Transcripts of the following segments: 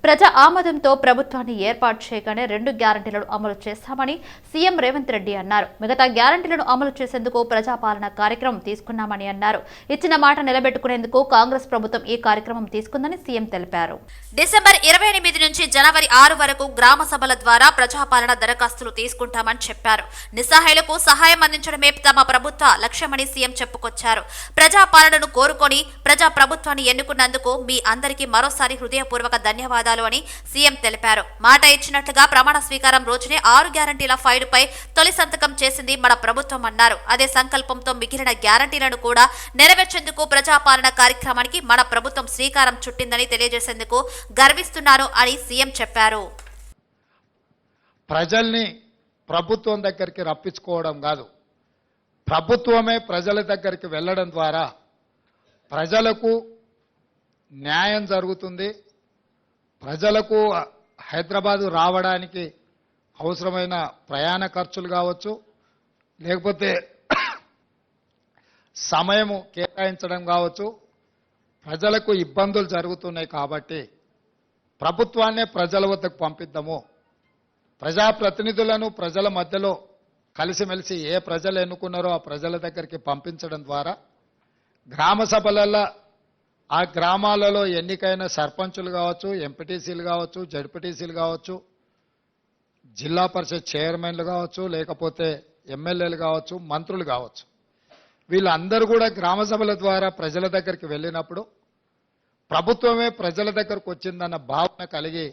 ప్రజా ఆమోదంతో ప్రభుత్వాన్ని ఏర్పాటు చేయగానే 2 గ్యారంటీలను అమలు చేస్తామని సీఎం రేవంత్ రెడ్డి అన్నారు. మిగతా గ్యారంటీలను అమలు చేసేందుకు ప్రజాపాలన కార్యక్రమం తీసుకున్నామని అన్నారు. ఇచ్చిన మాట నిలబెట్టుకునేందుకు కాంగ్రెస్ ప్రభుత్వం ఈ కార్యక్రమం తీసుకుందని సీఎం తెలిపారు. డిసెంబర్ 28 నుంచి జనవరి 6 వరకు గ్రామ సభల ద్వారా ప్రజాపాలన దరఖాస్తులు తీసుకుంటామని చెప్పారు. నిస్సహాయులకు సహాయం అందించడమే తమ ప్రభుత్వ లక్ష్యమని సీఎం చెప్పుకొచ్చారు. ప్రజాపాలనను కోరుకొని ప్రజా ప్రభుత్వాన్ని ఎన్నుకున్నందుకు మీ అందరికీ మరోసారి హృదయపూర్వక ధన్యవాదాలు అని సీఎం తెలిపారు. మాట ఇచ్చినట్లుగా ప్రమాణ స్వీకారం రోజునే 6 గ్యారంటీల ఫైలుపై తొలి సంతకం చేసింది మన ప్రభుత్వం అన్నారు. అదే సంకల్పంతో మిగిలిన గ్యారంటీలను కూడా నెరవేర్చేందుకు ప్రజాపాలన కార్యక్రమానికి మన ప్రభుత్వం శ్రీకారం చుట్టిందని తెలియజేసేందుకు గర్విస్తున్నాను అని సీఎం చెప్పారు. ప్రజల్ని ప్రభుత్వం దగ్గరికి రప్పించుకోవడం కాదు, ప్రభుత్వమే ప్రజల దగ్గరికి వెళ్ళడం ద్వారా ప్రజలకు న్యాయం జరుగుతుంది. ప్రజలకు హైదరాబాదు రావడానికి అవసరమైన ప్రయాణ ఖర్చులు కావచ్చు, లేకపోతే సమయము కేటాయించడం కావచ్చు, ప్రజలకు ఇబ్బందులు జరుగుతున్నాయి. కాబట్టి ప్రభుత్వాన్నే ప్రజల వద్దకు పంపిద్దాము. ప్రజాప్రతినిధులను ప్రజల మధ్యలో కలిసిమెలిసి ఏ ప్రజలు ఎన్నుకున్నారో ఆ ప్రజల దగ్గరికి పంపించడం ద్వారా గ్రామ సభలలో ఆ గ్రామాలలో ఎన్నికైన సర్పంచులు కావచ్చు, ఎంపీటీసీలు కావచ్చు, జడ్పీటీసీలు కావచ్చు, జిల్లా పరిషత్ చైర్మన్లు కావచ్చు, లేకపోతే ఎమ్మెల్యేలు కావచ్చు, మంత్రులు కావచ్చు, వీళ్ళందరూ కూడా గ్రామ సభల ద్వారా ప్రజల దగ్గరికి వెళ్ళినప్పుడు ప్రభుత్వమే ప్రజల దగ్గరకు వచ్చిందన్న భావన కలిగి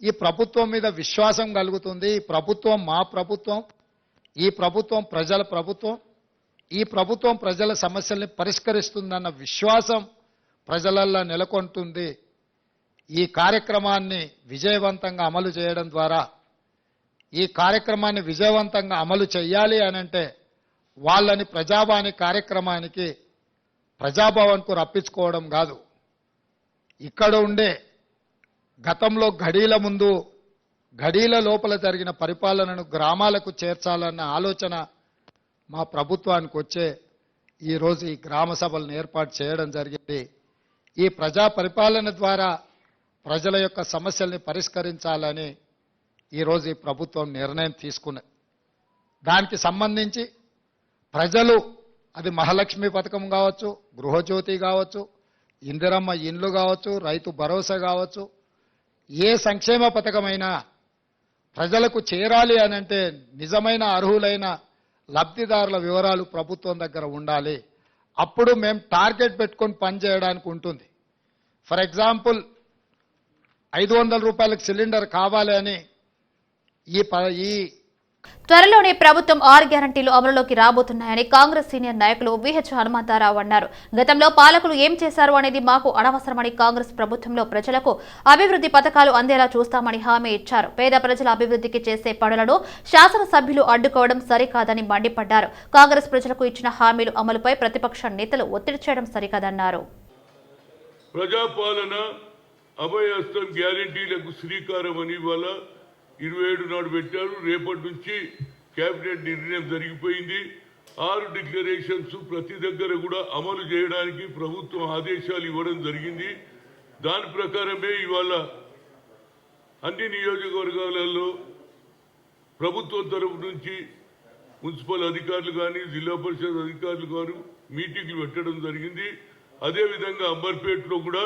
ఈ ప్రభుత్వం మీద విశ్వాసం కలుగుతుంది. ఈ ప్రభుత్వం మా ప్రభుత్వం, ఈ ప్రభుత్వం ప్రజల ప్రభుత్వం, ఈ ప్రభుత్వం ప్రజల సమస్యల్ని పరిష్కరిస్తుందన్న విశ్వాసం ప్రజలల్లో నెలకొంటుంది. ఈ కార్యక్రమాన్ని విజయవంతంగా అమలు చేయడం ద్వారా, ఈ కార్యక్రమాన్ని విజయవంతంగా అమలు చేయాలి అనంటే వాళ్ళని ప్రజావాణి కార్యక్రమానికి ప్రజాభవన్కు రప్పించుకోవడం కాదు, ఇక్కడ ఉండే గతంలో ఘడీల ముందు ఘడీల లోపల జరిగిన పరిపాలనను గ్రామాలకు చేర్చాలన్న ఆలోచన మా ప్రభుత్వానికి వచ్చే ఈరోజు ఈ గ్రామ సభలను ఏర్పాటు చేయడం జరిగింది. ఈ ప్రజా పరిపాలన ద్వారా ప్రజల యొక్క సమస్యల్ని పరిష్కరించాలని ఈరోజు ఈ ప్రభుత్వం నిర్ణయం తీసుకున్నది. దానికి సంబంధించి ప్రజలు అది మహాలక్ష్మి పథకం కావచ్చు, గృహజ్యోతి కావచ్చు, ఇందిరమ్మ ఇండ్లు కావచ్చు, రైతు భరోసా కావచ్చు, ఏ సంక్షేమ పథకమైనా ప్రజలకు చేరాలి అనంటే నిజమైన అర్హులైన లబ్ధిదారుల వివరాలు ప్రభుత్వం దగ్గర ఉండాలి. అప్పుడు మేము టార్గెట్ పెట్టుకొని పనిచేయడానికి ఉంటుంది. ఫర్ ఎగ్జాంపుల్ 500 రూపాయలకు సిలిండర్ కావాలి అని ఈ త్వరలోనే ప్రభుత్వం 6 గ్యారంటీలు అమలులోకి రాబోతున్నాయని కాంగ్రెస్ సీనియర్ నాయకులు విహెచ్ హనుమంతరావు అన్నారు. గతంలో పాలకులు ఏం చేశారు అనేది మాకు అనవసరమని, కాంగ్రెస్ ప్రభుత్వంలో ప్రజలకు అభివృద్ధి పథకాలు అందేలా చూస్తామని హామీ ఇచ్చారు. పేద ప్రజల అభివృద్ధికి చేసే పనులను శాసనసభ్యులు అడ్డుకోవడం సరికాదని మండిపడ్డారు. కాంగ్రెస్ ప్రజలకు ఇచ్చిన హామీలు అమలుపై ప్రతిపక్ష నేతలు ఒత్తిడి చేయడం సరికాదన్నారు. ప్రజాపాలన అభయహస్తం గ్యారంటీలకు శ్రీకారం అని వాళ్ళ 27 నాడు పెట్టారు. రేపటి నుంచి కేబినెట్ నిర్ణయం జరిగిపోయింది. 6 డిక్లరేషన్స్ ప్రతి దగ్గర కూడా అమలు చేయడానికి ప్రభుత్వం ఆదేశాలు ఇవ్వడం జరిగింది. దాని ప్రకారమే ఇవాళ అన్ని నియోజకవర్గాలలో ప్రభుత్వం తరఫు నుంచి మున్సిపల్ అధికారులు కానీ, జిల్లా పరిషత్ అధికారులు కానీ మీటింగ్లు పెట్టడం జరిగింది. అదేవిధంగా అంబర్పేటలో కూడా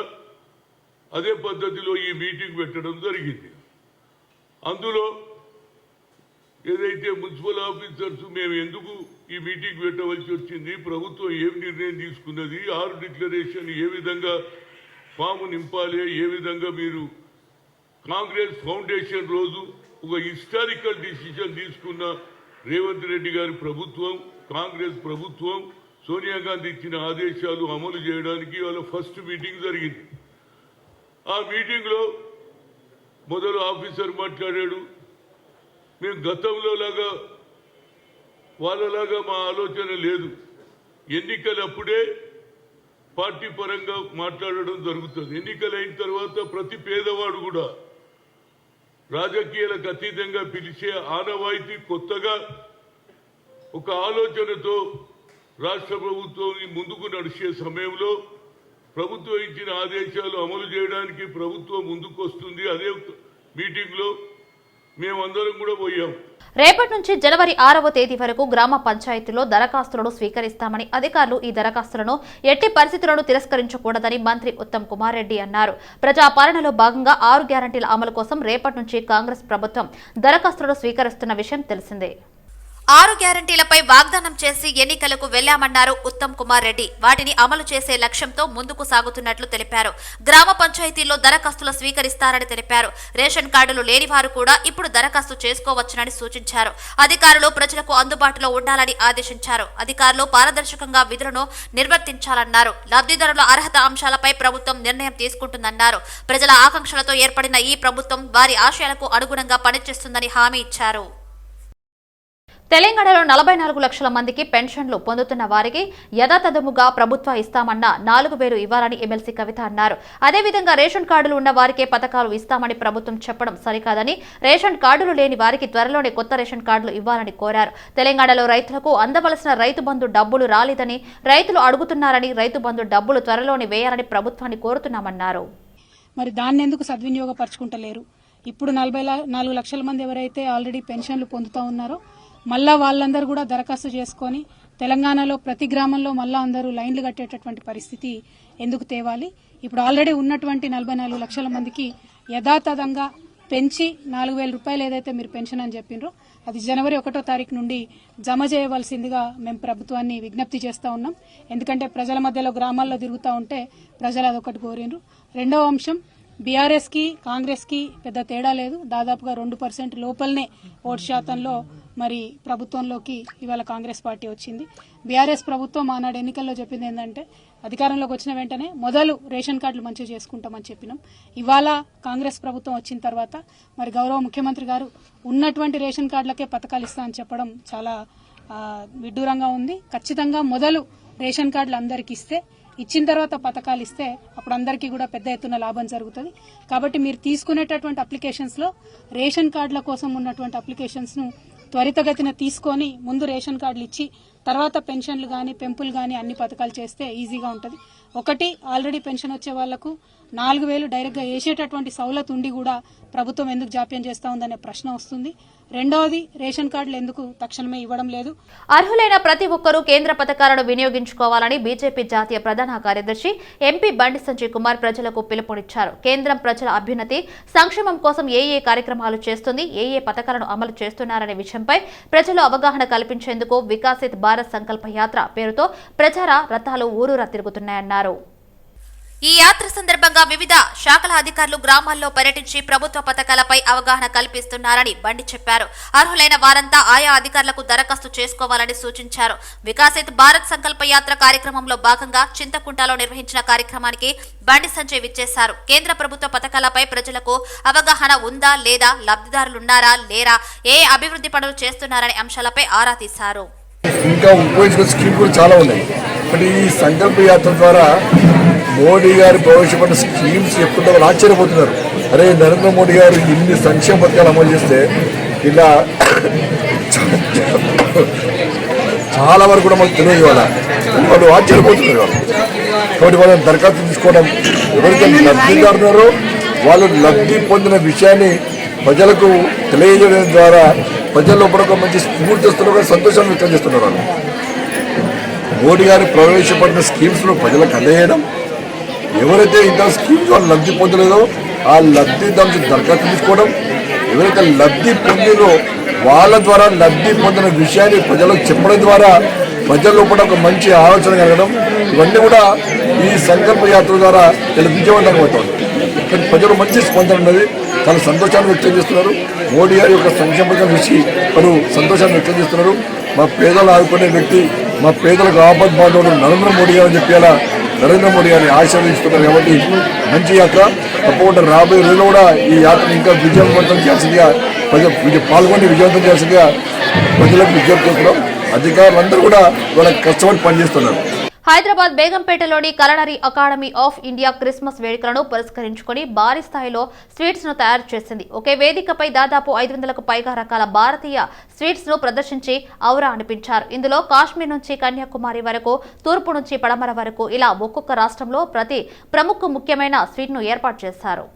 అదే పద్ధతిలో ఈ మీటింగ్ పెట్టడం జరిగింది. అందులో ఏదైతే మున్సిపల్ ఆఫీసర్స్ మేము ఎందుకు ఈ మీటింగ్ పెట్టవలసి వచ్చింది, ప్రభుత్వం ఏం నిర్ణయం తీసుకున్నది, 6 డిక్లరేషన్ ఏ విధంగా ఫాము నింపాలి, ఏ విధంగా మీరు కాంగ్రెస్ ఫౌండేషన్ రోజు ఒక హిస్టారికల్ డిసిషన్ తీసుకున్న రేవంత్ రెడ్డి గారి ప్రభుత్వం, కాంగ్రెస్ ప్రభుత్వం, సోనియా గాంధీ ఇచ్చిన ఆదేశాలు అమలు చేయడానికి వాళ్ళ ఫస్ట్ మీటింగ్ జరిగింది. ఆ మీటింగ్లో మొదలు ఆఫీసర్ మాట్లాడాడు, మేము గతంలో లాగా వాళ్ళలాగా మా ఆలోచన లేదు, ఎన్నికలప్పుడే పార్టీ పరంగా మాట్లాడడం జరుగుతుంది. ఎన్నికలైన తర్వాత ప్రతి పేదవాడు కూడా రాజకీయాలకు అతీతంగా పిలిచే ఆనవాయితీ కొత్తగా ఒక ఆలోచనతో రాష్ట్ర ప్రభుత్వం ముందుకు నడిచే సమయంలో ప్రభుత్వం ఇచ్చిన ఆదేశాలు అమలు చేయడానికి ప్రభుత్వం ముందుకు వస్తుంది. అదే మీటింగ్లో మేమందరం కూడా పోయాం. రేపటి నుంచి జనవరి 6వ తేదీ వరకు గ్రామ పంచాయతీలో దరఖాస్తులను స్వీకరిస్తామని అధికారులు ఈ దరఖాస్తులను ఎట్టి పరిస్థితులను తిరస్కరించకూడదని మంత్రి ఉత్తమ్ కుమార్ రెడ్డి అన్నారు. ప్రజాపాలనలో భాగంగా 6 గ్యారంటీల అమలు కోసం రేపటి నుంచి కాంగ్రెస్ ప్రభుత్వం దరఖాస్తులను స్వీకరిస్తున్న విషయం తెలిసిందే. 6 గ్యారంటీలపై వాగ్దానం చేసి ఎన్నికలకు వెళ్లామన్నారు ఉత్తమ్ కుమార్ రెడ్డి. వాటిని అమలు చేసే లక్ష్యంతో ముందుకు సాగుతున్నట్లు తెలిపారు. గ్రామ పంచాయతీల్లో దరఖాస్తులు స్వీకరిస్తారని తెలిపారు. రేషన్ కార్డులు లేని వారు కూడా ఇప్పుడు దరఖాస్తు చేసుకోవచ్చునని సూచించారు. అధికారులు ప్రజలకు అందుబాటులో ఉండాలని ఆదేశించారు. అధికారులు పారదర్శకంగా విధులను నిర్వర్తించాలన్నారు. లబ్ధిదారుల అర్హత అంశాలపై ప్రభుత్వం నిర్ణయం తీసుకుంటుందన్నారు. ప్రజల ఆకాంక్షలతో ఏర్పడిన ఈ ప్రభుత్వం వారి ఆశయాలకు అనుగుణంగా పనిచేస్తుందని హామీ ఇచ్చారు. తెలంగాణలో 44 లక్షల మందికి పెన్షన్లు పొందుతున్న వారికి యథాతథముగా ప్రభుత్వం ఇస్తామన్న 4,000 ఇవ్వాలని ఎమ్మెల్సీ కవిత అన్నారు. అదేవిధంగా రేషన్ కార్డులు ఉన్న వారికే పథకాలు ఇస్తామని ప్రభుత్వం చెప్పడం సరికాదని, రేషన్ కార్డులు లేని వారికి త్వరలోనే కొత్త రేషన్ కార్డులు ఇవ్వాలని కోరారు. తెలంగాణలో రైతులకు అందవలసిన రైతు బంధు డబ్బులు రాలేదని రైతులు అడుగుతున్నారని, రైతు బంధు డబ్బులు త్వరలోనే వేయాలని ప్రభుత్వాన్ని కోరుతున్నామన్నారు. మరి దాన్ని ఎందుకు సద్వినియోగపరచుకుంటలేరు? ఇప్పుడు 44 లక్షల మంది ఎవరైతే ఆల్రెడీ పెన్షన్లు పొందుతూ ఉన్నారో మళ్ళా వాళ్ళందరూ కూడా దరఖాస్తు చేసుకొని తెలంగాణలో ప్రతి గ్రామంలో మళ్ళా అందరూ లైన్లు కట్టేటటువంటి పరిస్థితి ఎందుకు తేవాలి? ఇప్పుడు ఆల్రెడీ ఉన్నటువంటి 44 లక్షల మందికి యథాతథంగా పెంచి 4,000 రూపాయలు ఏదైతే మీరు పెన్షన్ అని చెప్పిండ్రో అది జనవరి 1వ తారీఖు నుండి జమ చేయవలసిందిగా మేము ప్రభుత్వాన్ని విజ్ఞప్తి చేస్తూ ఉన్నాం. ఎందుకంటే ప్రజల మధ్యలో గ్రామాల్లో తిరుగుతూ ఉంటే ప్రజలు అదొకటి కోరిండ్రు. రెండవ అంశం, బీఆర్ఎస్కి కాంగ్రెస్కి పెద్ద తేడా లేదు. దాదాపుగా 2% లోపలనే ఓటు శాతంలో మరి ప్రభుత్వంలోకి ఇవాళ కాంగ్రెస్ పార్టీ వచ్చింది. బీఆర్ఎస్ ప్రభుత్వం ఆనాడు ఎన్నికల్లో చెప్పింది ఏంటంటే అధికారంలోకి వచ్చిన వెంటనే మొదలు రేషన్ కార్డులు మంచిగా చేసుకుంటామని చెప్పినాం. ఇవాళ కాంగ్రెస్ ప్రభుత్వం వచ్చిన తర్వాత మరి గౌరవ ముఖ్యమంత్రి గారు ఉన్నటువంటి రేషన్ కార్డులకే పథకాలు ఇస్తామని చెప్పడం చాలా విడ్డూరంగా ఉంది. ఖచ్చితంగా మొదలు రేషన్ కార్డులు అందరికి ఇచ్చిన తర్వాత పథకాలు ఇస్తే అప్పుడు అందరికీ కూడా పెద్ద ఎత్తున లాభం జరుగుతుంది. కాబట్టి మీరు తీసుకునేటటువంటి అప్లికేషన్స్ లో రేషన్ కార్డుల కోసం ఉన్నటువంటి అప్లికేషన్స్ ను త్వరితగతిన తీసుకొని ముందు రేషన్ కార్డులు ఇచ్చి తర్వాత పెన్షన్లు గాని పెంపులు గాని అన్ని పథకాలు చేస్తే ఈజీగా ఉంటుంది. ఒకటి, ఆల్రెడీ పెన్షన్ వచ్చే వాళ్లకు 4,000 డైరెక్ట్ గా వేసేటటువంటి సౌలత్ ఉండి కూడా ప్రభుత్వం ఎందుకు జాప్యం చేస్తా ఉందనే ప్రశ్న వస్తుంది. రెండవది, రేషన్ కార్డులు ఎందుకు తక్షణమే ఇవ్వడం లేదు? అర్హులైన ప్రతి ఒక్కరూ కేంద్ర పథకాలను వినియోగించుకోవాలని బీజేపీ జాతీయ ప్రధాన కార్యదర్శి ఎంపీ బండి సంజయ్ కుమార్ ప్రజలకు పిలుపునిచ్చారు. కేంద్రం ప్రజల అభ్యున్నతి సంక్షేమం కోసం ఏ కార్యక్రమాలు చేస్తుంది, ఏ పథకాలను అమలు చేస్తున్నారనే విషయంపై ప్రజలు అవగాహన కల్పించేందుకు వికాసిత్ భారత్ సంకల్ప యాత్ర పేరుతో ప్రచార రథాలు ఊరూరా తిరుగుతున్నాయన్నారు. ఈ యాత్ర సందర్భంగా వివిధ శాఖల అధికారులు గ్రామాల్లో పర్యటించి ప్రభుత్వ పథకాలపై అవగాహన కల్పిస్తున్నారని బండి చెప్పారు. అర్హులైన వారంతా ఆయా అధికారులకు దరఖాస్తు చేసుకోవాలని సూచించారు. వికాసిత్ భారత్ సంకల్ప యాత్ర కార్యక్రమంలో భాగంగా చింతకుంటలో నిర్వహించిన కార్యక్రమానికి బండి సంజయ్ విచ్చేశారు. కేంద్ర ప్రభుత్వ పథకాలపై ప్రజలకు అవగాహన ఉందా లేదా, లబ్ధిదారులున్నారా లేరా, ఏ అభివృద్ధి పనులు చేస్తున్నారనే అంశాలపై ఆరా తీశారు. ఇంకా ఉపయోగించిన స్కీమ్ కూడా చాలా ఉన్నాయి. బట్ ఈ సంకల్ప యాత్ర ద్వారా మోడీ గారు ప్రవేశపెట్టిన స్కీమ్స్ చెప్పుకుంటే వాళ్ళు ఆశ్చర్యపోతున్నారు. అరే, నరేంద్ర మోడీ గారు ఇన్ని సంక్షేమ పథకాలు అమలు చేస్తే ఇలా చాలా వరకు కూడా మనకు తెలియదు. వాళ్ళు ఆశ్చర్యపోతున్నారు. కాబట్టి వాళ్ళని దరఖాస్తు తీసుకోవడం, ఎవరైతే లబ్ధిదారున్నారో వాళ్ళు లబ్ధి పొందిన విషయాన్ని ప్రజలకు తెలియజేయడం ద్వారా ప్రజల్లో ఒక మంచి స్ఫూర్తి వస్తున్నారు, సంతోషాన్ని వ్యక్తం చేస్తున్నారు. వాళ్ళు మోడీ గారు ప్రవేశపెట్టిన స్కీమ్స్ను ప్రజలకు అందజేయడం, ఎవరైతే ఇంకా స్కీమ్స్ వాళ్ళు లబ్ధి పొందలేదో ఆ లబ్ధిదారులకు దరఖాస్తు తీసుకోవడం, ఎవరైతే లబ్ధి పొందినో వాళ్ళ ద్వారా లబ్ధి పొందిన విషయాన్ని ప్రజలకు చెప్పడం ద్వారా ప్రజల్లో కూడా ఒక మంచి ఆలోచన కలగడం, ఇవన్నీ కూడా ఈ సంకల్ప యాత్ర ద్వారా ఇలా విజయవంతంగా అవుతుంది. కానీ ప్రజలు మంచి స్పందన ఉన్నది, చాలా సంతోషాన్ని వ్యక్తం చేస్తున్నారు. మోడీ గారి యొక్క సంక్షేమ పథకం చూసి వారు సంతోషాన్ని వ్యక్తం చేస్తున్నారు. మా పేదలు ఆదుకునే వ్యక్తి, మా పేదలకు ఆపద బాధలు నరేంద్ర మోడీ గారు అని చెప్పి అలా నరేంద్ర మోడీ గారిని ఆశీర్వదిస్తున్నారు. కాబట్టి మంచి యాత్ర. తప్పకుండా రాబోయే రోజుల్లో కూడా ఈ యాత్రను ఇంకా విజయవంతం చేయాల్సిందిగా పాల్గొని విజయవంతం చేయాల్సిందిగా ప్రజలకు విజ్ఞప్తి చేస్తున్నాం. అధికారులందరూ కూడా వాళ్ళకి కష్టపడి పనిచేస్తున్నారు. హైదరాబాద్ బేగంపేటలోని culinary academy of India Christmas వేడుకలను పురస్కరించుకుని భారీ స్థాయిలో స్వీట్స్ ను తయారు చేసింది. ఒకే వేదికపై దాదాపు 500కు పైగా రకాల భారతీయ స్వీట్స్ ను ప్రదర్శించి ఔరా అనిపించారు. ఇందులో కాశ్మీర్ నుంచి కన్యాకుమారి వరకు, తూర్పు నుంచి పడమర వరకు ఇలా ఒక్కొక్క రాష్ట్రంలో ప్రతి ప్రముఖ ముఖ్యమైన స్వీట్ ను ఏర్పాటు చేశారు.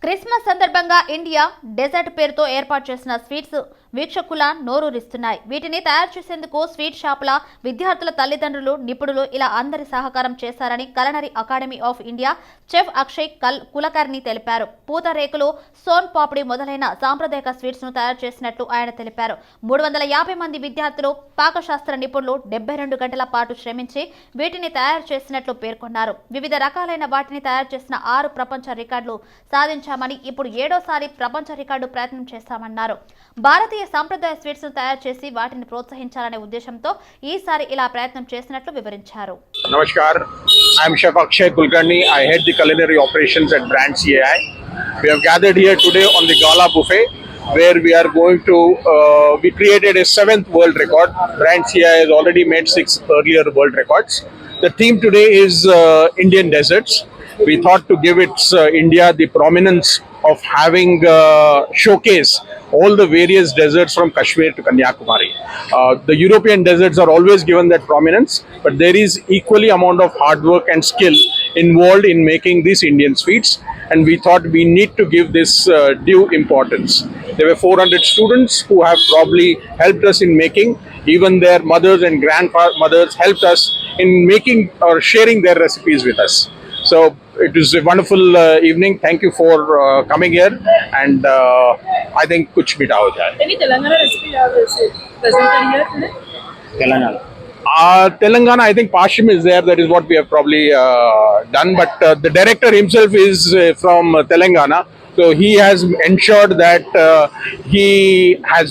క్రిస్మస్ సందర్భంగా ఇండియా డెజర్ట్ పేరుతో ఏర్పాటు చేసిన స్వీట్స్ వీక్షకుల నోరూరిస్తున్నాయి. వీటిని తయారు చేసేందుకు స్వీట్ షాపుల విద్యార్థుల తల్లిదండ్రులు, నిపుణులు ఇలా అందరి సహకారం చేశారని culinary academy of India chef Akshay Kulkarni తెలిపారు. పూతరేకులు, సోన్ పాపిడి మొదలైన సాంప్రదాయక స్వీట్స్ ను తయారు చేసినట్లు ఆయన తెలిపారు. 350 మంది విద్యార్థులు, పాకశాస్త్ర నిపుణులు 72 గంటల పాటు శ్రమించి వీటిని తయారు చేసినట్లు పేర్కొన్నారు. వివిధ రకాలైన వాటిని తయారు చేసిన 6 ప్రపంచ రికార్డులు సాధించామని, ఇప్పుడు 7వ ప్రపంచ రికార్డు ప్రయత్నం చేస్తామన్నారు. భారతీయ సాంప్రదాయ స్వీట్స్ ను తయారు చేసి వాటిని ప్రోత్సహించాలనే ఉద్దేశంతో ఈసారి ఇలా ప్రయత్నం చేసినట్లు వివరించారు. Namaskar, I am Chef Akshay Kulkarni. I head the culinary operations at Brand CAI. We have gathered here today on the Gala Buffet, where we are going to, we created a 7th world record. Brand CAI has already made 6 earlier world records. The theme today is Indian deserts. We thought to give India the prominence of having showcase all the various deserts from Kashmir to Kanyakumari. The European deserts are always given that prominence, but there is equally amount of hard work and skill involved in making these Indian sweets, and we thought we need to give this due importance. There were 400 students who have probably helped us in making. Even their mothers and grandmothers helped us in making or sharing their recipes with us. So it was a wonderful evening. Thank you for coming here, and I think kuch bita ho jaye. Any Telangana recipe you have presented here today? Telangana, I think Pashim is there. That is what we have probably done. But the director himself is from Telangana, so he has ensured that he has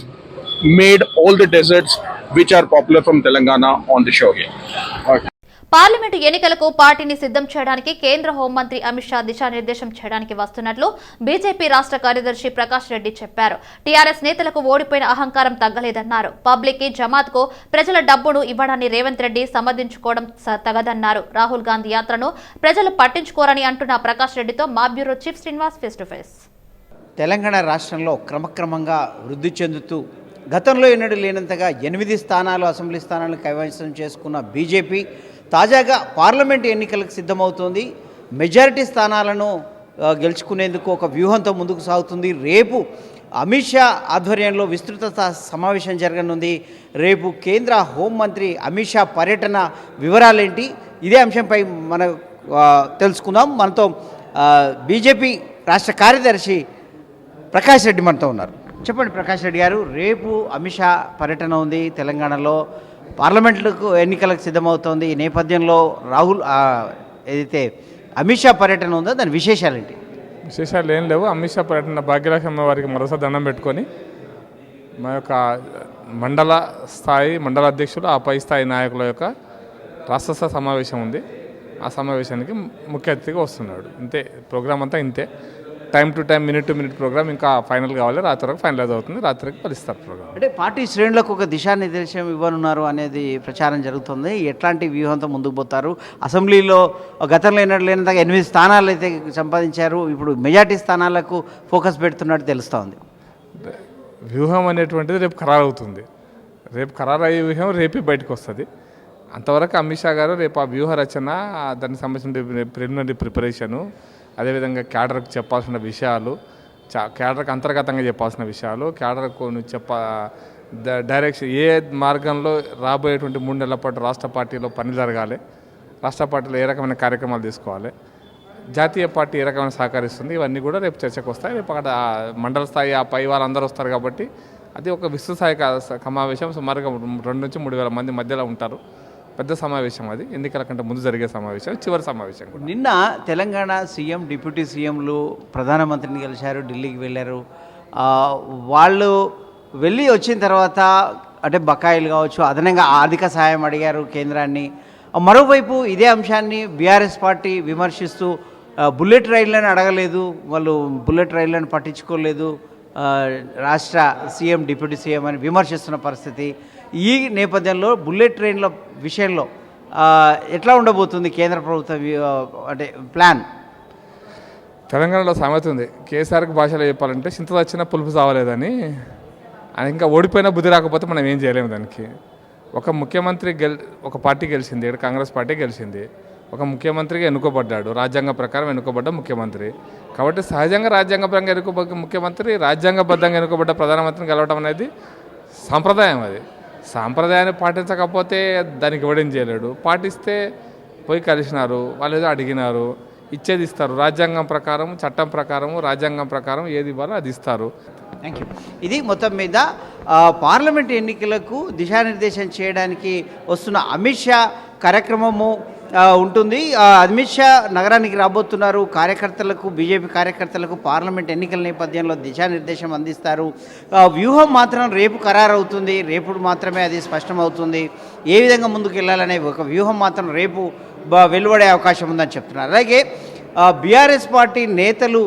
made all the desserts which are popular from Telangana on the show here. Okay. Parliament ఎన్నికలకు పార్టీని సిద్ధం చేయడానికి కేంద్ర హోంమంత్రి అమిత్ షా దిశానిర్దేశం చేయడానికి వస్తున్నట్లు BJP రాష్ట్ర కార్యదర్శి ప్రకాష్ రెడ్డి చెప్పారు. టీఆర్ఎస్ నేతలకు ఓడిపోయిన అహంకారం తగ్గలేదన్నారు. పబ్లిక్ కి, జమాత్ కు ప్రజల డబ్బును ఇవ్వడాన్ని రేవంత్ రెడ్డి సమర్థించుకోవడం తగదన్నారు. రాహుల్ గాంధీ యాత్రను ప్రజలు పట్టించుకోరని అంటున్న ప్రకాష్ రెడ్డితో మా bureau chief Srinivas face to face. Telangana రాష్ట్రంలో క్రమక్రమంగా వృద్ధి చెందుతూ గతంలో ఎన్నడూ లేనంతగా 8 స్థానాలు అసెంబ్లీ స్థానాలను కైవసం చేసుకున్న బీజేపీ తాజాగా పార్లమెంటు ఎన్నికలకు సిద్ధమవుతోంది. మెజారిటీ స్థానాలను గెలుచుకునేందుకు ఒక వ్యూహంతో ముందుకు సాగుతుంది. రేపు అమిత్ షా ఆధ్వర్యంలో విస్తృత సమావేశం జరగనుంది. రేపు కేంద్ర హోంమంత్రి అమిత్ షా పర్యటన వివరాలేంటి, ఇదే అంశంపై మనం తెలుసుకుందాం. మనతో బీజేపీ రాష్ట్ర కార్యదర్శి ప్రకాష్ రెడ్డి మనతో ఉన్నారు. చెప్పండి ప్రకాష్ రెడ్డి గారు, రేపు అమిత్ షా పర్యటన ఉంది తెలంగాణలో, పార్లమెంట్లకు ఎన్నికలకు సిద్ధమవుతోంది. ఈ నేపథ్యంలో ఏదైతే అమిత్ షా పర్యటన ఉందో దాని విశేషాలేంటి? విశేషాలు ఏం లేవు. అమిత్ షా పర్యటన భాగ్యలక్ష్మి వారికి మరోసారి దండం పెట్టుకొని మా యొక్క మండల స్థాయి మండల అధ్యక్షులు, ఆ పై స్థాయి నాయకుల యొక్క రాష్ట్రస్థాయి సమావేశం ఉంది. ఆ సమావేశానికి ముఖ్య అతిథిగా వస్తున్నాడు. ఇంతే ప్రోగ్రామ్ అంతా ఇంతే. Time to time, minute to minute programme ఇంకా ఫైనల్ కావాలి. రాత్రి వరకు ఫైనలైజ్ అవుతుంది. రాత్రికి కలుస్తారు ప్రోగ్రామ్. అంటే పార్టీ శ్రేణులకు ఒక దిశానిర్దేశం ఇవ్వనున్నారు అనేది ప్రచారం జరుగుతుంది. ఎట్లాంటి వ్యూహంతో ముందుకు పోతారు? అసెంబ్లీలో గతంలో లేనంతగా 8 స్థానాలు అయితే సంపాదించారు. ఇప్పుడు మెజార్టీ స్థానాలకు ఫోకస్ పెడుతున్నట్టు తెలుస్తూ ఉంది. వ్యూహం అనేటువంటిది రేపు ఖరారు అవుతుంది. రేపు ఖరారు అయ్యే వ్యూహం రేపే బయటకు వస్తుంది. అంతవరకు అమిత్ షా గారు రేపు ఆ వ్యూహ రచన, దానికి సంబంధించిన ప్రిలిమినరీ ప్రిపరేషను, అదేవిధంగా క్యాడర్కు చెప్పాల్సిన విషయాలు, క్యాడర్కు అంతర్గతంగా చెప్పాల్సిన విషయాలు, క్యాడర్కు డైరెక్షన్ ఏ మార్గంలో రాబోయేటువంటి 3 నెలల పాటు రాష్ట్ర పార్టీలో పని జరగాలి, రాష్ట్ర పార్టీలో ఏ రకమైన కార్యక్రమాలు తీసుకోవాలి, జాతీయ పార్టీ ఏ రకమైన సహకరిస్తుంది, ఇవన్నీ కూడా రేపు చర్చకు వస్తాయి. రేపు అక్కడ మండల స్థాయి ఆ పై వాళ్ళందరూ వస్తారు కాబట్టి అది ఒక విస్తృత స్థాయి సమావేశం. సుమారుగా 2 నుంచి 3 వేల మంది మధ్యలో ఉంటారు. పెద్ద సమావేశం అది. ఎన్నికల కంటే ముందు జరిగే సమావేశం, చివరి సమావేశం కూడా. నిన్న తెలంగాణ సీఎం, డిప్యూటీ సీఎంలు ప్రధానమంత్రిని కలిశారు, ఢిల్లీకి వెళ్ళారు. వాళ్ళు వెళ్ళి వచ్చిన తర్వాత అంటే బకాయిలు కావచ్చు, అదనంగా ఆర్థిక సహాయం అడిగారు కేంద్రాన్ని. మరోవైపు ఇదే అంశాన్ని బీఆర్ఎస్ పార్టీ విమర్శిస్తూ బుల్లెట్ రైళ్లను అడగలేదు, వాళ్ళు బుల్లెట్ రైళ్లను పట్టించుకోలేదు, రాష్ట్ర సీఎం, డిప్యూటీ సీఎం అని విమర్శిస్తున్న పరిస్థితి. ఈ నేపథ్యంలో బుల్లెట్ ట్రైన్ల విషయంలో ఎట్లా ఉండబోతుంది కేంద్ర ప్రభుత్వ అంటే ప్లాన్? తెలంగాణలో సామెత ఉంది, కేసీఆర్కి భాషలో చెప్పాలంటే చింత వచ్చినా పులుపు చావలేదని. అది ఇంకా ఓడిపోయినా బుద్ధి రాకపోతే మనం ఏం చేయలేము దానికి. ఒక ముఖ్యమంత్రి ఒక పార్టీ గెలిచింది, ఇక్కడ కాంగ్రెస్ పార్టీ గెలిచింది. ఒక ముఖ్యమంత్రిగా ఎన్నుకోబడ్డాడు, రాజ్యాంగ ప్రకారం ఎన్నుకోబడ్డ ముఖ్యమంత్రి. కాబట్టి సహజంగా రాజ్యాంగపరంగా ఎన్నుకోబడ్డ ముఖ్యమంత్రి రాజ్యాంగబద్ధంగా ఎన్నుకోబడ్డ ప్రధానమంత్రిని గెలవడం అనేది సాంప్రదాయం. అది సాంప్రదాయాన్ని పాటించకపోతే దానికి ఇవ్వడం చేయలేడు. పాటిస్తే పోయి కలిసినారు, వాళ్ళు ఏదో అడిగినారు, ఇచ్చేది ఇస్తారు. రాజ్యాంగం ప్రకారం, చట్టం ప్రకారం, రాజ్యాంగం ప్రకారం ఏది ఇవ్వాలో అది ఇస్తారు. Thank you. ఇది మొత్తం మీద పార్లమెంట్ ఎన్నికలకు దిశానిర్దేశం చేయడానికి వస్తున్న అమిత్ షా కార్యక్రమము ఉంటుంది. అమిత్ షా నగరానికి రాబోతున్నారు. కార్యకర్తలకు, బీజేపీ కార్యకర్తలకు పార్లమెంట్ ఎన్నికల నేపథ్యంలో దిశానిర్దేశం అందిస్తారు. వ్యూహం మాత్రం రేపు ఖరారవుతుంది. రేపు మాత్రమే అది స్పష్టమవుతుంది. ఏ విధంగా ముందుకు వెళ్ళాలనే ఒక వ్యూహం మాత్రం రేపు వెలువడే అవకాశం ఉందని చెప్తున్నారు. అలాగే బీఆర్ఎస్ పార్టీ నేతలు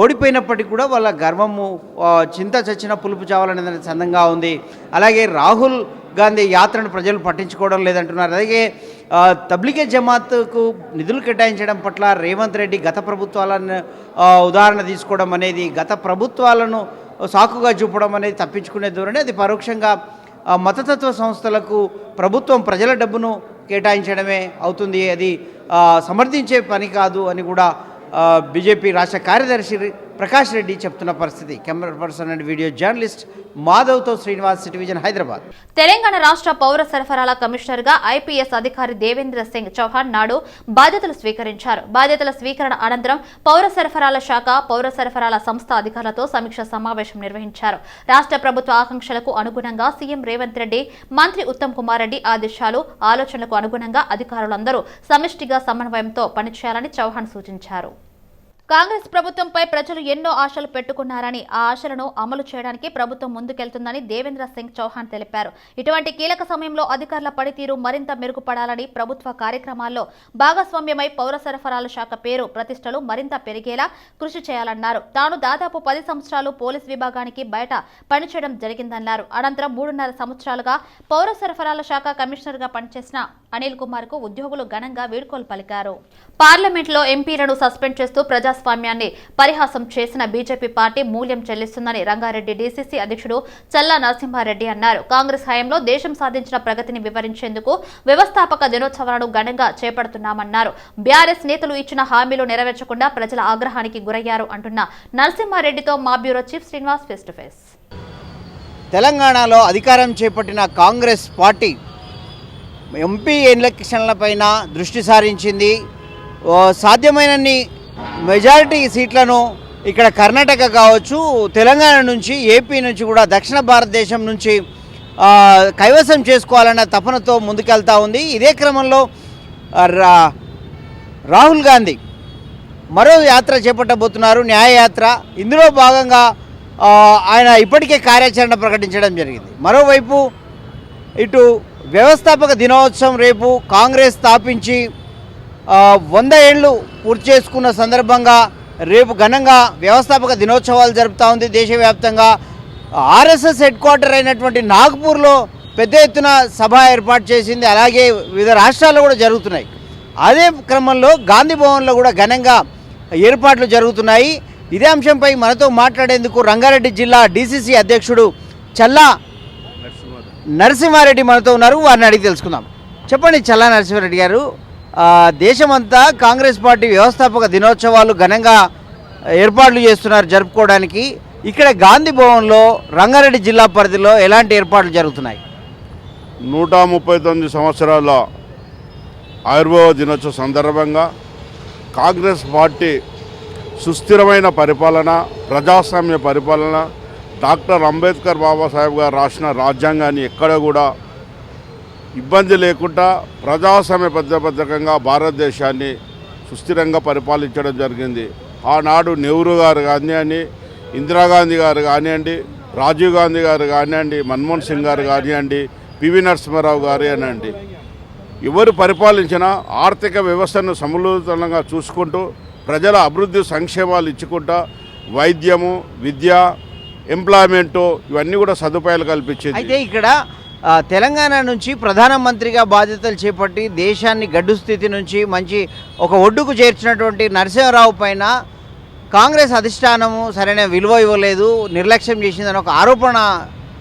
ఓడిపోయినప్పటికీ కూడా వాళ్ళ గర్వము చింత చచ్చిన పులుపు చావాలనేది సందంగా ఉంది. అలాగే రాహుల్ గాంధీ యాత్రను ప్రజలు పట్టించుకోవడం లేదంటున్నారు. అలాగే తబ్లిగే జమాత్కు నిధులు కేటాయించడం పట్ల రేవంత్ రెడ్డి గత ప్రభుత్వాలను ఉదాహరణ తీసుకోవడం అనేది, గత ప్రభుత్వాలను సాకుగా చూపడం అనేది తప్పించుకునే ధోరణి. అది పరోక్షంగా మతతత్వ సంస్థలకు ప్రభుత్వం ప్రజల డబ్బును కేటాయించడమే అవుతుంది. అది సమర్థించే పని కాదు అని కూడా బీజేపీ రాష్ట్ర కార్యదర్శి ప్రకాష్ రెడ్డి చెప్తున్న పరిస్థితి. Camera person and video journalist మాధవ్తో శ్రీనివాస్, సిటీ విజన్, హైదరాబాద్. తెలంగాణ రాష్ట్ర పౌర సరఫరాల కమిషనర్గా ఐపీఎస్ అధికారి దేవేంద్ర సింగ్ చౌహాన్ నాడు బాధ్యతలు స్వీకరించారు. బాధ్యతల స్వీకరణ అనంతరం పౌర సరఫరాల శాఖ, పౌర సరఫరాల సంస్థ అధికారులతో సమీక్ష సమావేశం నిర్వహించారు. రాష్ట్ర ప్రభుత్వ ఆకాంక్షలకు అనుగుణంగా సీఎం రేవంత్ రెడ్డి, మంత్రి ఉత్తమ్ కుమార్ రెడ్డి ఆదేశాలు, ఆలోచనలకు అనుగుణంగా అధికారులందరూ సమిష్టిగా సమన్వయంతో పనిచేయాలని చౌహాన్ సూచించారు. కాంగ్రెస్ ప్రభుత్వంపై ప్రజలు ఎన్నో ఆశలు పెట్టుకున్నారని, ఆ ఆశలను అమలు చేయడానికి ప్రభుత్వం ముందుకెళ్తుందని దేవేంద్ర సింగ్ చౌహాన్ తెలిపారు. ఇటువంటి కీలక సమయంలో అధికారుల పనితీరు మరింత మెరుగుపడాలని, ప్రభుత్వ కార్యక్రమాల్లో భాగస్వామ్యమై పౌర సరఫరాల శాఖ పేరు ప్రతిష్టలు మరింత పెరిగేలా కృషి చేయాలన్నారు. తాను దాదాపు 10 సంవత్సరాలు పోలీస్ విభాగానికి బయట పనిచేయడం జరిగిందన్నారు. అనంతరం 3.5 సంవత్సరాలుగా పౌర సరఫరాల శాఖ కమిషనర్గా పనిచేసిన అనిల్ కుమార్ కు ఉద్యోగులు ఘనంగా వీడ్కోలు పలికారు. పార్లమెంట్లో ఎంపీలను సస్పెండ్ చేస్తూ ప్రజాస్వామ్యాన్ని పరిహాసం చేసిన బీజేపీ పార్టీ మూల్యం చెల్లిస్తుందని రంగారెడ్డి డీసీసీ అధ్యక్షుడు చల్లా నరసింహారెడ్డి అన్నారు. కాంగ్రెస్ హయాంలో దేశం సాధించిన ప్రగతిని వివరించేందుకు వ్యవస్థాపక దినోత్సవాలను ఘనంగా చేపడుతున్నామన్నారు. బీఆర్ఎస్ నేతలు ఇచ్చిన హామీలు నెరవేర్చకుండా ప్రజల ఆగ్రహానికి గురయ్యారు అంటున్న నరసింహారెడ్డితో మా bureau chief Srinivas face to face. తెలంగాణలో అధికారం చేపట్టిన కాంగ్రెస్ పార్టీ ఎంపీ ఎలక్షన్లపైన దృష్టి సారించింది. సాధ్యమైనన్ని మెజారిటీ సీట్లను ఇక్కడ కర్ణాటక కావచ్చు, తెలంగాణ నుంచి, ఏపీ నుంచి కూడా దక్షిణ భారతదేశం నుంచి కైవసం చేసుకోవాలన్న తపనతో ముందుకెళ్తా ఉంది. ఇదే క్రమంలో రాహుల్ గాంధీ మరో యాత్ర చేపట్టబోతున్నారు, న్యాయయాత్ర. ఇందులో భాగంగా ఆయన ఇప్పటికే కార్యాచరణ ప్రకటించడం జరిగింది. మరోవైపు ఇటు వ్యవస్థాపక దినోత్సవం రేపు కాంగ్రెస్ స్థాపించి 100 ఏళ్ళు పూర్తి చేసుకున్న సందర్భంగా రేపు ఘనంగా వ్యవస్థాపక దినోత్సవాలు జరుపుతూ ఉంది దేశవ్యాప్తంగా. ఆర్ఎస్ఎస్ హెడ్ క్వార్టర్ అయినటువంటి నాగ్పూర్లో పెద్ద ఎత్తున సభ ఏర్పాటు చేసింది. అలాగే వివిధ రాష్ట్రాల్లో కూడా జరుగుతున్నాయి. అదే క్రమంలో గాంధీ భవన్లో కూడా ఘనంగా ఏర్పాట్లు జరుగుతున్నాయి. ఇదే అంశంపై మనతో మాట్లాడేందుకు రంగారెడ్డి జిల్లా డీసీసీ అధ్యక్షుడు చల్లా నరసింహారెడ్డి మనతో ఉన్నారు. వారిని అడిగి తెలుసుకుందాం. చెప్పండి చల్లా నరసింహారెడ్డి గారు, దేశమంతా కాంగ్రెస్ పార్టీ వ్యవస్థాపక దినోత్సవాలు ఘనంగా ఏర్పాట్లు చేస్తున్నారు జరుపుకోవడానికి. ఇక్కడ గాంధీ భవన్లో రంగారెడ్డి జిల్లా పరిధిలో ఎలాంటి ఏర్పాట్లు జరుగుతున్నాయి? 139 సంవత్సరాల ఆవిర్భావ దినోత్సవ సందర్భంగా కాంగ్రెస్ పార్టీ సుస్థిరమైన పరిపాలన, ప్రజాస్వామ్య పరిపాలన, డాక్టర్ అంబేద్కర్ బాబాసాహెబ్ గారు రాసిన రాజ్యాంగాన్ని ఎక్కడ కూడా ఇబ్బంది లేకుండా ప్రజాస్వామ్యబద్ధంగా భారతదేశాన్ని సుస్థిరంగా పరిపాలించడం జరిగింది. ఆనాడు నెహ్రూ గారు కానివ్వండి, ఇందిరాగాంధీ గారు కానివ్వండి, రాజీవ్ గాంధీ గారు కానివ్వండి, మన్మోహన్ సింగ్ గారు కానివ్వండి, పివి నరసింహారావు గారు అనండి, ఎవరు పరిపాలించినా ఆర్థిక వ్యవస్థను సమృద్ధంగా చూసుకుంటూ ప్రజల అభివృద్ధి సంక్షేమాలు ఇచ్చుకుంటా వైద్యము, విద్య, ఎంప్లాయ్మెంటు ఇవన్నీ కూడా సదుపాయాలు కల్పించింది. అయితే ఇక్కడ తెలంగాణ నుంచి ప్రధానమంత్రిగా బాధ్యతలు చేపట్టి దేశాన్ని గడ్డు స్థితి నుంచి మంచి ఒక ఒడ్డుకు చేర్చినటువంటి నరసింహారావు పైన కాంగ్రెస్ అధిష్టానము సరైన విలువ ఇవ్వలేదు, నిర్లక్ష్యం చేసిందని ఒక ఆరోపణ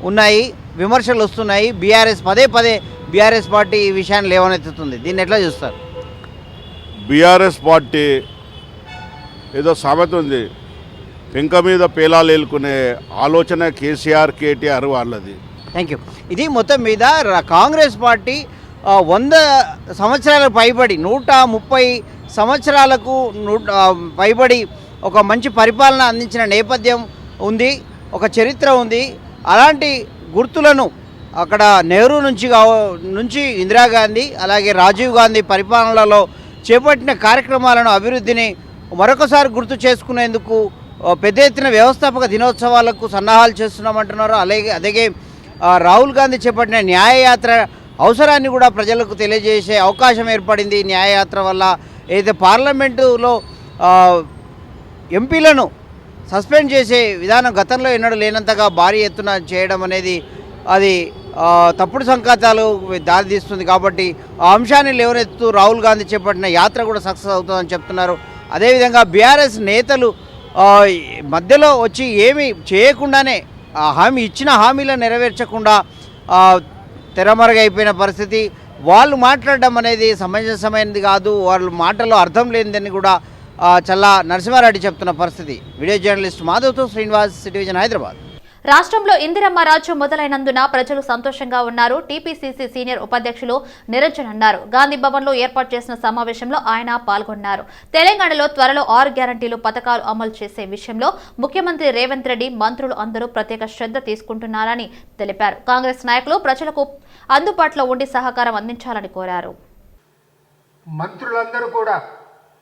ఉన్నాయి, విమర్శలు వస్తున్నాయి. పదే బీఆర్ఎస్ పార్టీ ఈ విషయాన్ని లేవనెత్తుతుంది. దీన్ని ఎట్లా చూస్తారు? బీఆర్ఎస్ పార్టీ ఏదో సామెత ఉంది, పెంక మీద పేలాలు ఏలుకునే ఆలోచన కేసీఆర్ కేటీఆర్ వాళ్ళది. Thank you. ఇది మొత్తం మీద కాంగ్రెస్ పార్టీ 100 సంవత్సరాల పైబడి 130 సంవత్సరాలకు పైబడి ఒక మంచి పరిపాలన అందించిన నేపథ్యం ఉంది, ఒక చరిత్ర ఉంది. అలాంటి గుర్తులను అక్కడ నెహ్రూ నుంచి ఇందిరాగాంధీ అలాగే రాజీవ్ గాంధీ పరిపాలనలో చేపట్టిన కార్యక్రమాలను అభివృద్ధిని మరొకసారి గుర్తు చేసుకునేందుకు పెద్ద ఎత్తున వ్యవస్థాపక దినోత్సవాలకు సన్నాహాలు చేస్తున్నామంటున్నారు. అలాగే రాహుల్ గాంధీ చేపట్టిన న్యాయయాత్ర అవసరాన్ని కూడా ప్రజలకు తెలియజేసే అవకాశం ఏర్పడింది. న్యాయయాత్ర వల్ల ఏదైతే పార్లమెంటులో ఎంపీలను సస్పెండ్ చేసే విధానం గతంలో ఎన్నడూ లేనంతగా భారీ ఎత్తున చేయడం అనేది అది తప్పుడు సంకేతాలు దారితీస్తుంది. కాబట్టి ఆ అంశాన్ని లేవనెత్తుతూ రాహుల్ గాంధీ చేపట్టిన యాత్ర కూడా సక్సెస్ అవుతుందని చెప్తున్నారు. అదేవిధంగా బీఆర్ఎస్ నేతలు మధ్యలో వచ్చి ఏమీ చేయకుండానే ఇచ్చిన హామీలను నెరవేర్చకుండా తెరమరుగైపోయిన పరిస్థితి. వాళ్ళు మాట్లాడడం అనేది సమంజసమైనది కాదు, వాళ్ళ మాటల్లో అర్థం లేనిదని కూడా చల్లా నరసింహారెడ్డి చెప్తున్న పరిస్థితి. వీడియో జర్నలిస్ట్ మాధవ్తో శ్రీనివాస్, సిటీ విజన్, హైదరాబాద్. రాష్ట్రంలో ఇందిరమ్మ రాజ్యం మొదలైనందున ప్రజలు సంతోషంగా ఉన్నారు. టీపీసీసీ సీనియర్ ఉపాధ్యక్షులు నిరంజన్ అన్నారు. గాంధీ భవన్ లో ఏర్పాటు చేసిన సమావేశంలో ఆయన పాల్గొన్నారు. తెలంగాణలో త్వరలో 6 గ్యారంటీలు పథకాలు అమలు చేసే విషయంలో ముఖ్యమంత్రి రేవంత్ రెడ్డి, మంత్రులు అందరూ ప్రత్యేక శ్రద్ధ తీసుకుంటున్నారని తెలిపారు. కాంగ్రెస్ నాయకులు ప్రజలకు అందుబాటులో ఉండి సహకారం అందించాలని కోరారు. మంత్రులందరూ కూడా,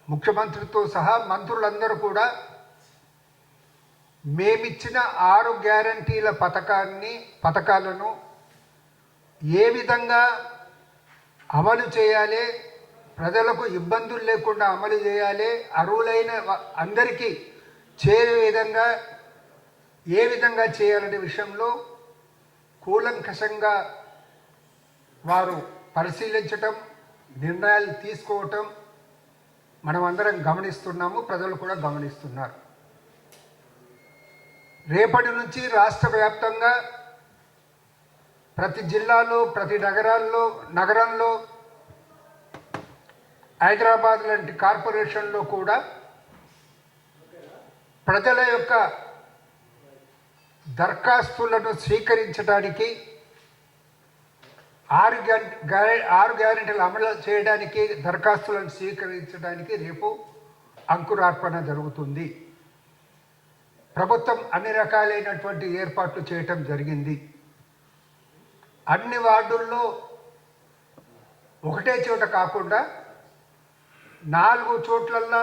ముఖ్యమంత్రితో సహా మంత్రులందరూ కూడా మేమిచ్చిన 6 గ్యారంటీల పథకాలను ఏ విధంగా అమలు చేయాలి, ప్రజలకు ఇబ్బందులు లేకుండా అమలు చేయాలి, అర్హులైన అందరికీ చేరే విధంగా ఏ విధంగా చేయాలనే విషయంలో కూలంకషంగా వారు పరిశీలించటం, నిర్ణయాలు తీసుకోవటం మనమందరం గమనిస్తున్నాము, ప్రజలు కూడా గమనిస్తున్నారు. రేపటి నుంచి రాష్ట్ర వ్యాప్తంగా ప్రతి జిల్లాలో, ప్రతి నగరంలో, హైదరాబాద్ లాంటి కార్పొరేషన్లో కూడా ప్రజల యొక్క దరఖాస్తులను స్వీకరించడానికి 6 గ్యారెంటీలు అమలు చేయడానికి, దరఖాస్తులను స్వీకరించడానికి రేపు అంకురార్పణ జరుగుతుంది. ప్రభుత్వం అన్ని రకాలైనటువంటి ఏర్పాట్లు చేయటం జరిగింది. అన్ని వార్డుల్లో ఒకటే చోట కాకుండా 4 చోట్లల్లో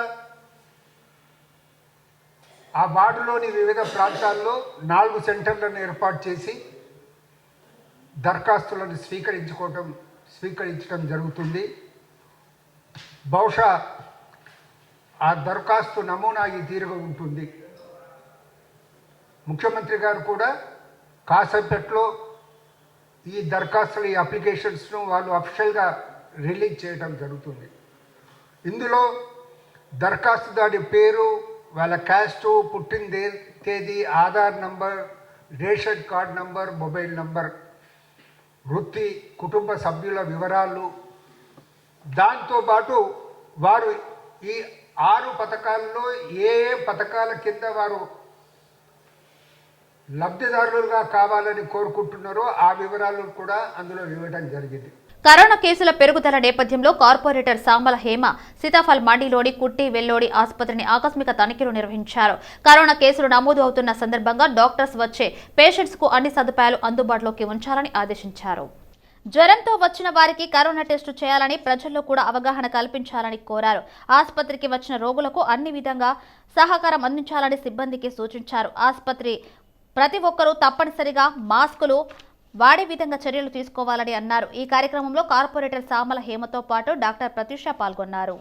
ఆ వార్డులోని వివిధ ప్రాంతాల్లో 4 సెంటర్లను ఏర్పాటు చేసి దరఖాస్తులను స్వీకరించడం జరుగుతుంది. బహుశా ఆ దరఖాస్తు నమూనా ఈ తీరుగా ఉంటుంది. ముఖ్యమంత్రి గారు కూడా కాసేపట్లో ఈ దరఖాస్తులు, ఈ అప్లికేషన్స్ను వాళ్ళు అఫిషియల్గా రిలీజ్ చేయడం జరుగుతుంది. ఇందులో దరఖాస్తుదారి పేరు, వాళ్ళ క్యాస్టు, పుట్టిన తేదీ, Aadhaar number, ration card number, mobile number, వృత్తి, కుటుంబ సభ్యుల వివరాలు, దాంతోపాటు వారు ఈ 6 పథకాల్లో ఏ పథకాల కింద వారు లబ్ధిదారులుగా కావాలని కోరుకుంటున్నారో ఆ వివరాలు కూడా అందులో ఇవ్వడం జరిగింది. కరోనా కేసుల పెరుగుదల నేపథ్యంలో కార్పొరేటర్ సామల హేమ సీతాఫల్ మండిలోని కుట్టి వెల్లోడి ఆసుపత్రిని ఆకస్మిక తనిఖీలు నిర్వహించారు. కరోనా కేసులు నమోదు అవుతున్న సందర్భంగా డాక్టర్స్ వచ్చే పేషెంట్స్ కు అన్ని సదుపాయాలు అందుబాటులోకి ఉంచాలని ఆదేశించారు. జ్వరంతో వచ్చిన వారికి కరోనా టెస్టు చేయాలని, ప్రజల్లో కూడా అవగాహన కల్పించాలని కోరారు. ఆసుపత్రికి వచ్చిన రోగులకు అన్ని విధంగా సహకారం అందించాలని సిబ్బందికి సూచించారు. ఆసుపత్రి ప్రతి ఒక్కరూ తప్పనిసరిగా మాస్కులు వాడే విధంగా చర్యలు తీసుకోవాలని అన్నారు. ఈ కార్యక్రమంలో కార్పొరేటర్ సామల హేమతో పాటు డాక్టర్ ప్రత్యూష పాల్గొన్నారు.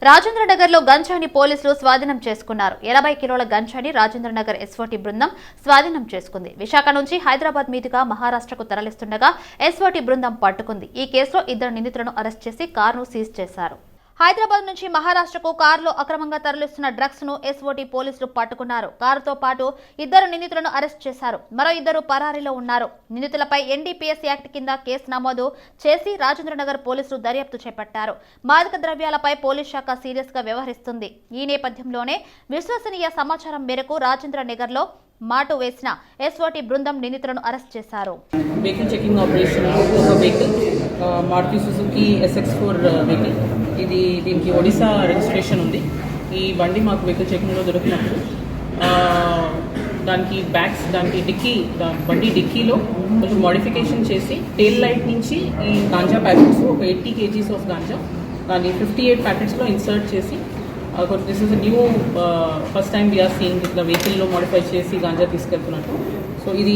రాజేంద్రనగర్ లో గంజాయిని పోలీసులు స్వాధీనం చేసుకున్నారు. 80 కిలోల గంజాయిని రాజేంద్రనగర్ ఎస్ఓటీ బృందం స్వాధీనం చేసుకుంది. విశాఖ నుంచి హైదరాబాద్ మీదుగా మహారాష్ట్రకు తరలిస్తుండగా ఎస్ఓటీ బృందం పట్టుకుంది. ఈ కేసులో 2 నిందితులను అరెస్ట్ చేసి కారును సీజ్ చేశారు. హైదరాబాద్ నుంచి మహారాష్ట్రకు కారులో అక్రమంగా తరలిస్తున్న డ్రగ్స్ ను ఎస్ఓటీ పోలీసులు పట్టుకున్నారు. కారుతో పాటు 2 నిందితులను అరెస్ట్ చేశారు. మరో 2 పరారీలో ఉన్నారు. నిందితులపై ఎన్డీపీఎస్ యాక్ట్ కింద కేసు నమోదు చేసి రాజేంద్రనగర్ పోలీసులు దర్యాప్తు చేపట్టారు. మాదక ద్రవ్యాలపై పోలీస్ శాఖ సీరియస్ గా వ్యవహరిస్తుంది. ఈ నేపథ్యంలోనే విశ్వసనీయ సమాచారం మేరకు రాజేంద్రనగర్ లో మాటు వేసిన ఎస్ఓటీ బృందం నిందితులను అరెస్ట్ చేశారు. వెహికల్ చెకింగ్ ఆపరేషన్ ఒక vehicle Maruti Suzuki SX4 vehicle, ఇది దీనికి ఒడిశా రిజిస్ట్రేషన్ ఉంది. ఈ బండి మాకు వెహికల్ చెకింగ్లో దొరికినప్పుడు దానికి డిక్కీ బండి డిక్కీలో కొంచెం మోడిఫికేషన్ చేసి టెయిల్ లైట్ నుంచి ఈ గాంజా ప్యాకెట్స్ ఒక 80 kgs ఆఫ్ గాంజా దాన్ని 58 ప్యాకెట్స్లో ఇన్సర్ట్ చేసి this is new first time we're seeing ఇట్లా వెహికల్లో మోడిఫై చేసి గాంజా తీసుకెళ్తున్నట్టు. సో ఇది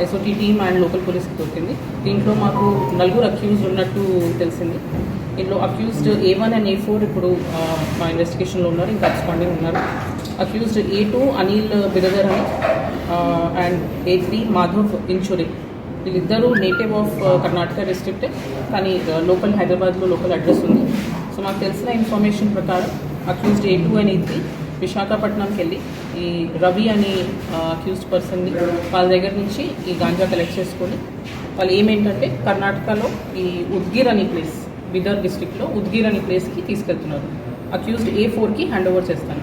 ఎస్ఓటీ టీమ్ అండ్ లోకల్ పోలీస్కి దొరికింది. దీంట్లో మాకు 4 అక్యూజ్డ్ ఉన్నట్టు తెలిసింది. ఇందులో అక్యూజ్డ్ A1 అండ్ A4 ఇప్పుడు మా ఇన్వెస్టిగేషన్లో ఉన్నారు, ఇంకా ఎక్స్పాండింగ్ ఉన్నారు. అక్యూజ్డ్ A2 అనిల్ బిరదర్ అని అండ్ A3 మాధవ్ ఇంచురి, వీళ్ళిద్దరూ నేటివ్ ఆఫ్ కర్ణాటక డిస్ట్రిక్టే, కానీ లోకల్ హైదరాబాద్లో లోకల్ అడ్రస్ ఉంది. సో మాకు తెలిసిన ఇన్ఫర్మేషన్ ప్రకారం అక్యూజ్డ్ A2 అండ్ A3 విశాఖపట్నంకి వెళ్ళి ఈ రవి అని అక్యూజ్డ్ పర్సన్ని వాళ్ళ దగ్గర నుంచి ఈ గాంజా కలెక్ట్ చేసుకొని వాళ్ళు ఏమేంటంటే కర్ణాటకలో ఈ ఉద్గిర్ అనే ప్లేస్, బిదర్ డిస్ట్రిక్ట్లో ఉద్గిర్ అనే ప్లేస్కి తీసుకెళ్తున్నారు. అక్యూజ్డ్ A4కి హ్యాండ్ ఓవర్ చేస్తాను.